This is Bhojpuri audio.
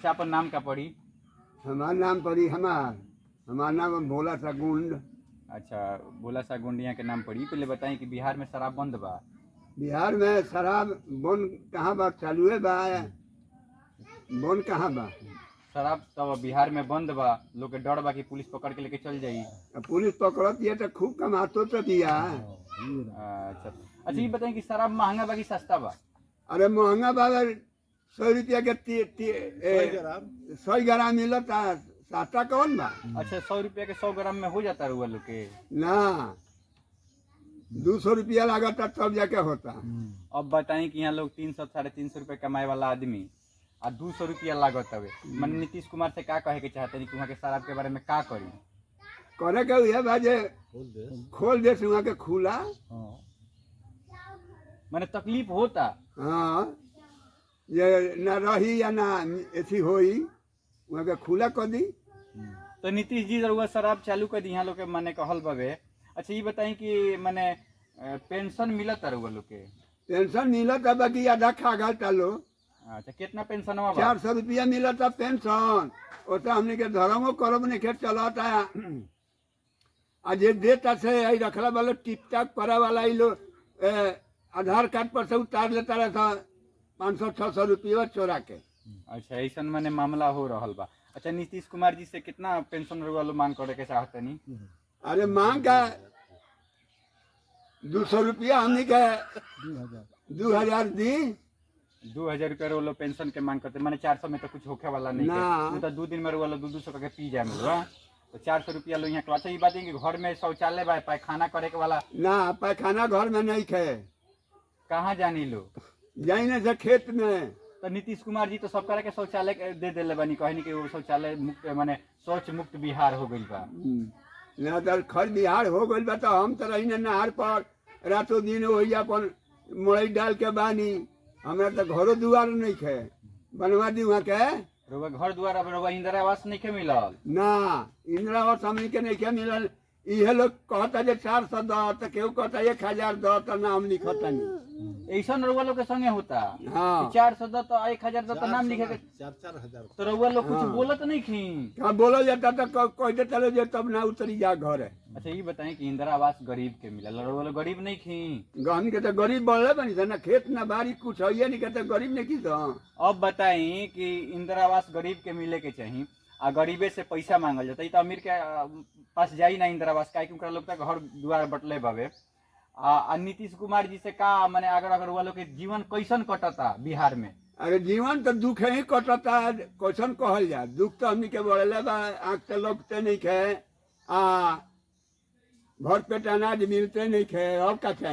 अच्छा, अपन नाम का पड़ी? हमार नाम पड़ी हमार नाम भोला सा गुंड। अच्छा, भोला सा गुंडिया के नाम पड़ी। पहले बताई कि बिहार में शराब बंद बा? बिहार में शराब बंद कहाँ बा, चालुए बा। बंद कहाँ बा? शराब तो बिहार में बंद बा, लोग के डर बा कि पुलिस पकड़ के लेके चल जाई। अब पुलिस पकड़त ये तो खूब कमातो तो दिया। अच्छा अच्छा, ये बताई कि शराब महंगा बा कि सस्ता बा? अरे महंगा बा, 100 रुपया के 100 ग्राम मिलता। सस्ता कौन बा? अच्छा, 100 रुपया के 100 ग्राम में हो जाता रुआ लोग के? ना, 200 रुपया लागता तब जाके होता। अब बताई कि यहाँ लोग 300 350 रुपये कमाए वाला आदमी आ 200 रुपया लागत हवे। मन नीतीश कुमार से का कहे के चाहते हैं कि वहाँ के शराब के बारे में का करी? करे के उहे बा जे खोल दे वहाँ के खुला। मैंने तकलीफ होता। हाँ, ये ना रही या ना ऐसी होई, वहाँ के खुला कर दी। तो नीतीश जी रउआ शराब चालू कर दी यहाँ लोग के मने कहल बवे। अच्छा, ये बताई कि मने पेंशन मिलत रउआ लोग के? पेंशन मिलता बाकी आधा खा गल टालो। अच्छा, कितना पेंशन हुआ? 400 रुपया मिलता पेंशन। ओटा हमने के धर्मो करब नहीं के चलता। आ जे देता से आई रखला वाला टिक टाक पड़ा वाला ई लो आधार कार्ड पर से उतार लेता रहता 500-600 रुपया चोरा के। अच्छा, ऐसा मने मामला हो रहा बा। अच्छा, नीतीश कुमार जी से कितना पेंशन रउआ लोग मांग करे के चाहते नहीं? अरे मांग का 200 रुपया हमने के 2000 दी। 2000 रुपया रोलो पेंशन के मांग करते, माने 400 में तो कुछ होखे वाला नहीं ना। है। तो 2 दिन में रोलो 200 करके पी जाए मिलवा। तो 400 रुपया लो यहाँ। अच्छा, ये बात है कि घर में शौचालय बा, पैखाना करे के वाला ना, पैखाना घर में नहीं खे, कहाँ जानी लो? जाइने से खेत में। तो नीतीश कुमार जी तो सब करे के शौचालय दे देले बानी, कहनी कि वो शौचालय मुक्त माने शौच मुक्त बिहार हो गइल बा। ना तो खर बिहार हो गइल बा। तो हम तो रही नहर पर रातों दिन वही अपन मड़ई डाल के बानी। हमरा तो घरों दुआर नहीं खे, बनवा दी वहाँ के। रोगा घर द्वार अब रोगा इंदिरा आवास नहीं के मिलल? ना, इंदिरा आवास हमनी के नहीं के मिलल। इहे लोग कहता जे 400 दो, तो केहू कहता 1000 दो, तो नाम लिखता नहीं। ऐसा रउआ लोग के संगे होता? हाँ। 400 दो तो 1000 दो तो नाम लिखे के 4,000। तो रउआ लोग कुछ हाँ। बोलत नहीं खी? हाँ, बोलो जाता तो कह देता लो जे तब ना उतरी जा घर है। अच्छा, ये बताएं कि इंदिरा आवास गरीब के मिलल, रउआ लोग गरीब नहीं खी? गहन के तो गरीब बढ़ले बनी था ना, खेत ना बारी कुछ है नहीं के तो गरीब नहीं की तो। अब बताई कि इंदिरा आवास गरीब के मिले के चाहिए आ गरीबे से पैसा मांगल जाता। तो अमीर के पास जाई ना इंदिरा आवास, काहे कि उनका लोग घर द्वार बटले बावे। आ नीतीश कुमार जी से का माने अगर हुआ लोग के जीवन कैसन कटता बिहार में? अरे जीवन तो दुख ही कटता, कैसन कहल जा। दुख तो हमनी के बढ़ले बा, आँख से लगते नहीं खे, आ भर पेट अनाज मिलते नहीं खे। अब का चाहिए?